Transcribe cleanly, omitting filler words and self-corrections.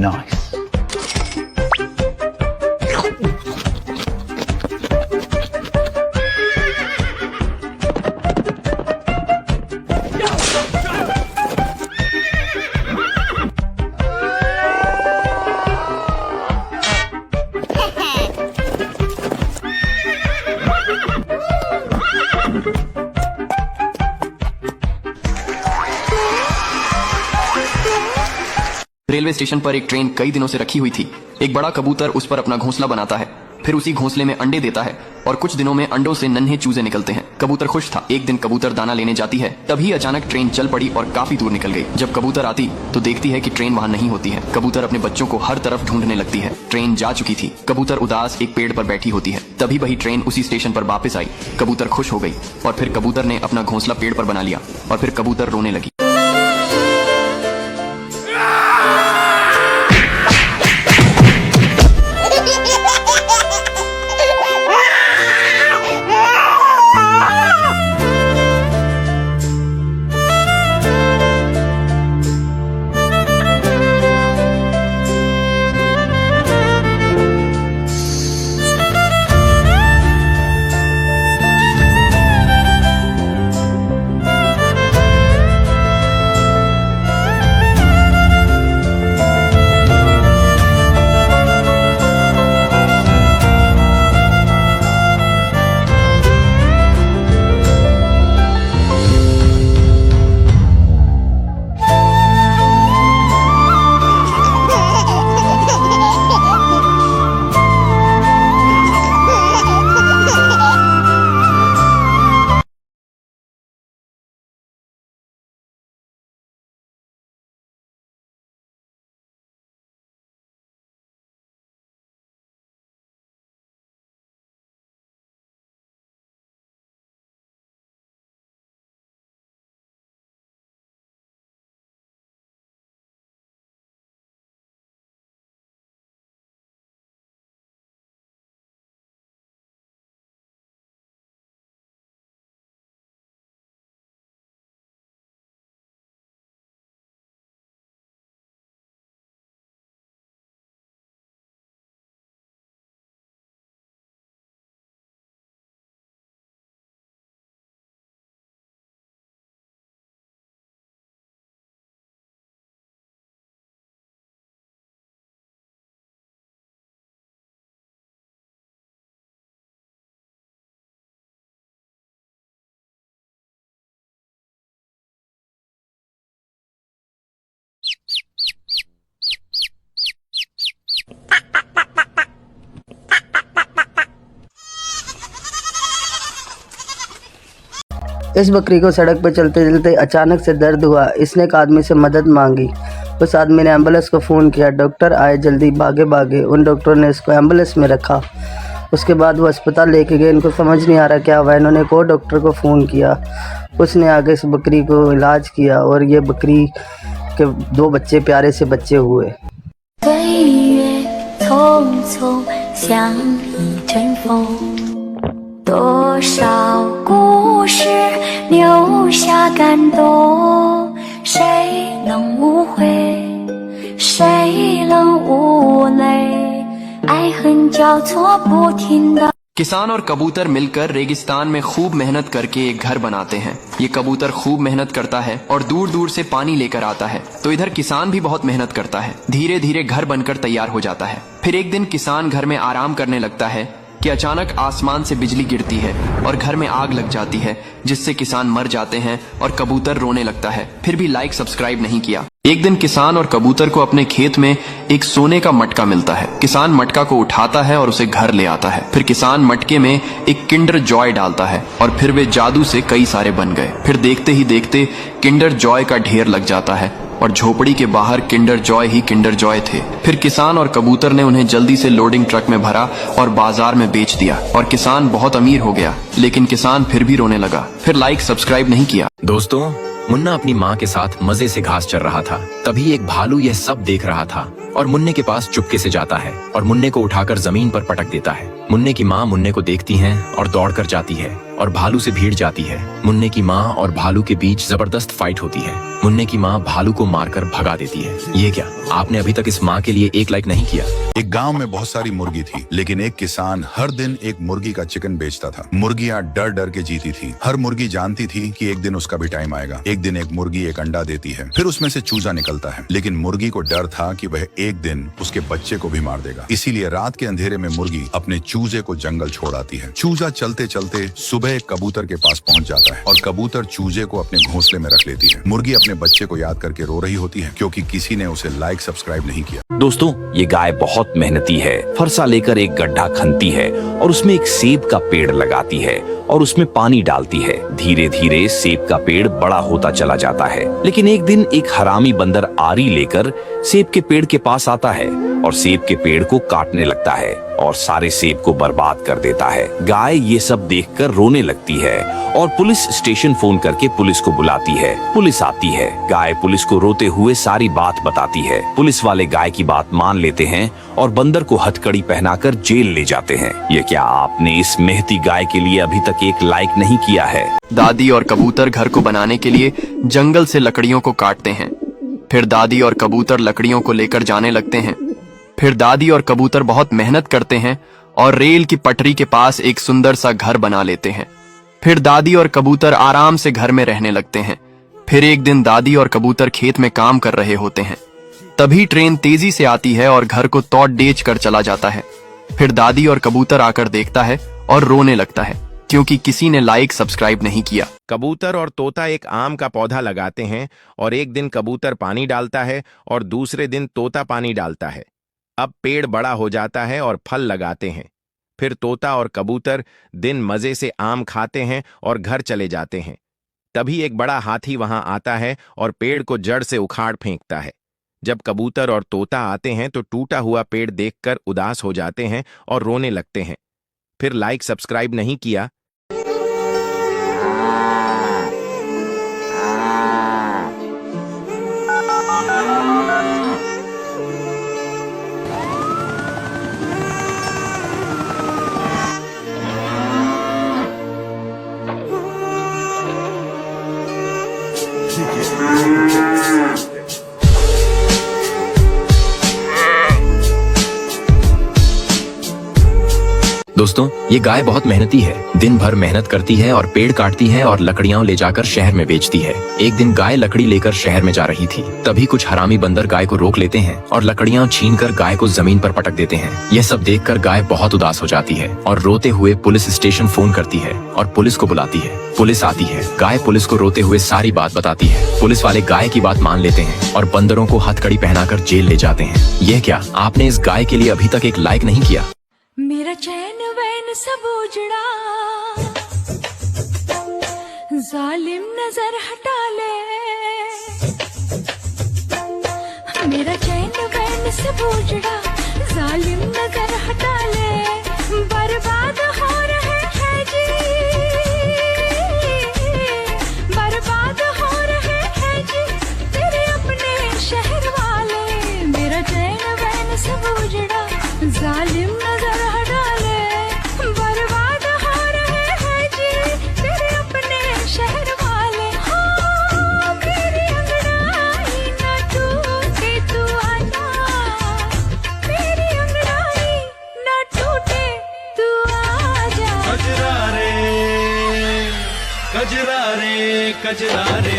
Nice. Railway station पर एक train कई दिनों से रखी हुई थी। एक बड़ा कबूतर उस पर अपना घोंसला बनाता है, फिर उसी घोंसले में अंडे देता है और कुछ दिनों में अंडों से नन्हे चूजे निकलते हैं। कबूतर खुश था। एक दिन कबूतर दाना लेने जाती है, तभी अचानक ट्रेन चल पड़ी और काफी दूर निकल गई। जब कबूतर आती तो देखती है कि ट्रेन वहाँ नहीं होती है। कबूतर अपने बच्चों को हर तरफ ढूंढने लगती है। ट्रेन जा चुकी थी। कबूतर उदास एक पेड़ पर बैठी होती है। तभी वही ट्रेन उसी स्टेशन पर वापस आई। कबूतर खुश हो गई और फिर कबूतर ने अपना घोंसला पेड़ पर बना लिया और फिर कबूतर रोने लगी। इस बकरी को सड़क पर चलते चलते अचानक से दर्द हुआ। इसने एक आदमी से मदद मांगी। उस आदमी ने एम्बुलेंस को फ़ोन किया। डॉक्टर आए जल्दी, भागे भागे। उन डॉक्टरों ने इसको एम्बुलेंस में रखा। उसके बाद वो अस्पताल लेके गए। इनको समझ नहीं आ रहा क्या हुआ। इन्होंने एक और डॉक्टर को फ़ोन किया। उसने आगे इस बकरी को इलाज किया और ये बकरी के 2 बच्चे, प्यारे से बच्चे हुए। 多少故事留下感动，谁能无悔，谁能无泪，爱恨交错不停的。 किसान और कबूतर मिलकर रेगिस्तान में खूब मेहनत करके एक घर बनाते हैं। ये कबूतर खूब मेहनत करता है और दूर दूर से पानी लेकर आता है, तो इधर किसान भी बहुत मेहनत करता है। धीरे धीरे घर बनकर तैयार हो जाता है। फिर एक दिन किसान घर में आराम करने लगता है कि कि अचानक आसमान से बिजली गिरती है और घर में आग लग जाती है, जिससे किसान मर जाते हैं और कबूतर रोने लगता है। फिर भी लाइक सब्सक्राइब नहीं किया। एक दिन किसान और कबूतर को अपने खेत में एक सोने का मटका मिलता है। किसान मटका को उठाता है और उसे घर ले आता है। फिर किसान मटके में एक किंडर जॉय डालता है और फिर वे जादू से कई सारे बन गए। फिर देखते ही देखते किंडर जॉय का ढेर लग जाता है और झोपड़ी के बाहर Kinder joy he Kinder Joy थे। फिर किसान और कबूतर ने उन्हें जल्दी से लोडिंग ट्रक में भरा और बाजार में बेच दिया और किसान बहुत अमीर हो गया। लेकिन किसान फिर भी रोने लगा। फिर लाइक सब्सक्राइब नहीं किया। दोस्तों, मुन्ना अपनी माँ के साथ मजे से घास चर रहा था। तभी एक भालू यह सब देख रहा था और मुन्ने के पास चुपके से जाता है और मुन्ने को उठाकर जमीन पर पटक देता है। मुन्ने की माँ मुन्ने को देखती है और दौड़कर जाती है और भालू से भिड़ जाती है। मुन्ने की माँ और भालू के बीच जबरदस्त फाइट होती है। मुन्ने की माँ भालू को मारकर भगा देती है। ये क्या, आपने अभी तक इस माँ के लिए एक लाइक नहीं किया? एक गांव में बहुत सारी मुर्गी थी, लेकिन एक किसान हर दिन एक मुर्गी का चिकन बेचता था। मुर्गियां डर डर के जीती थी। हर मुर्गी जानती थी कि एक दिन उसका भी टाइम आएगा। एक दिन एक मुर्गी एक अंडा देती है, फिर उसमें से चूजा निकलता है। लेकिन मुर्गी को डर था कि वह एक दिन उसके बच्चे को भी मार देगा। इसीलिए रात के अंधेरे में मुर्गी अपने चूजे को जंगल छोड़ आती है। चूजा चलते चलते सुबह एक कबूतर के पास पहुंच जाता है और कबूतर चूजे को अपने घोंसले में रख लेती है। मुर्गी अपने बच्चे को याद करके रो रही होती है, क्योंकि किसी ने उसे लाइक सब्सक्राइब नहीं किया। दोस्तों, ये गाय बहुत मेहनती है। फरसा लेकर एक गड्ढा खनती है और उसमें एक सेब का पेड़ लगाती है और उसमें पानी डालती है। धीरे धीरे सेब का पेड़ बड़ा होता चला जाता है। लेकिन एक दिन एक हरामी बंदर आरी लेकर सेब के पेड़ के पास आता है और सेब के पेड़ को काटने लगता है और सारे सेब को बर्बाद कर देता है। गाय ये सब देखकर रोने लगती है और पुलिस स्टेशन फोन करके पुलिस को बुलाती है। पुलिस आती है। गाय पुलिस को रोते हुए सारी बात बताती है। पुलिस वाले गाय की बात मान लेते हैं और बंदर को हथकड़ी पहनाकर जेल ले जाते हैं। ये क्या आपने इस मेहनती गाय के लिए अभी तक एक लाइक नहीं किया है? दादी और कबूतर घर को बनाने के लिए जंगल से लकड़ियों को काटते हैं। फिर दादी और कबूतर लकड़ियों को लेकर जाने लगते हैं। फिर दादी और कबूतर बहुत मेहनत करते हैं और रेल की पटरी के पास एक सुंदर सा घर बना लेते हैं। फिर दादी और कबूतर आराम से घर में रहने लगते हैं। फिर एक दिन दादी और कबूतर खेत में काम कर रहे होते हैं। तभी ट्रेन तेजी से आती है और घर को तोड़ डेच कर चला जाता है। फिर दादी और कबूतर आकर देखता है और रोने लगता है, क्योंकि किसी ने लाइक सब्सक्राइब नहीं किया। कबूतर और तोता एक आम का पौधा लगाते हैं और एक दिन कबूतर पानी डालता है और दूसरे दिन तोता पानी डालता है। अब पेड़ बड़ा हो जाता है और फल लगाते हैं। फिर तोता और कबूतर दिन मजे से आम खाते हैं और घर चले जाते हैं। तभी एक बड़ा हाथी वहां आता है और पेड़ को जड़ से उखाड़ फेंकता है। जब कबूतर और तोता आते हैं तो टूटा हुआ पेड़ देखकर उदास हो जाते हैं और रोने लगते हैं। फिर लाइक सब्सक्राइब नहीं किया। दोस्तों, ये गाय बहुत मेहनती है। दिन भर मेहनत करती है और पेड़ काटती है और लकड़ियां ले जाकर शहर में बेचती है। एक दिन गाय लकड़ी लेकर शहर में जा रही थी। तभी कुछ हरामी बंदर गाय को रोक लेते हैं और लकड़ियां छीनकर गाय को जमीन पर पटक देते हैं। यह सब देखकर गाय बहुत उदास हो जाती है और रोते हुए पुलिस स्टेशन फोन करती है और पुलिस को बुलाती है। पुलिस आती है। गाय पुलिस को रोते हुए सारी बात बताती है। पुलिस वाले गाय की बात मान लेते हैं और बंदरों को हथकड़ी पहनाकर जेल ले जाते हैं। यह क्या, आपने इस गाय के लिए अभी तक एक लाइक नहीं किया? मेरा चैन वैन सब उजड़ा, जालिम नजर हटा ले। मेरा चैन वैन सब उजड़ा, जालिम नजर हटा ले। बर्बाद हो रहे हैं जी, बर्बाद हो रहे हैं जी तेरे अपने शहर वाले। मेरा चैन वैन सब उजड़ा, जालिम नजर हटा ले। बर्बाद हो रहे हैं जी तेरे अपने शहर वाले। हाँ, मेरी अंगड़ाई न टूटे तू आना, मेरी अंगड़ाई न टूटे तू आजा। कजरा रे कजरा रे कजरा रे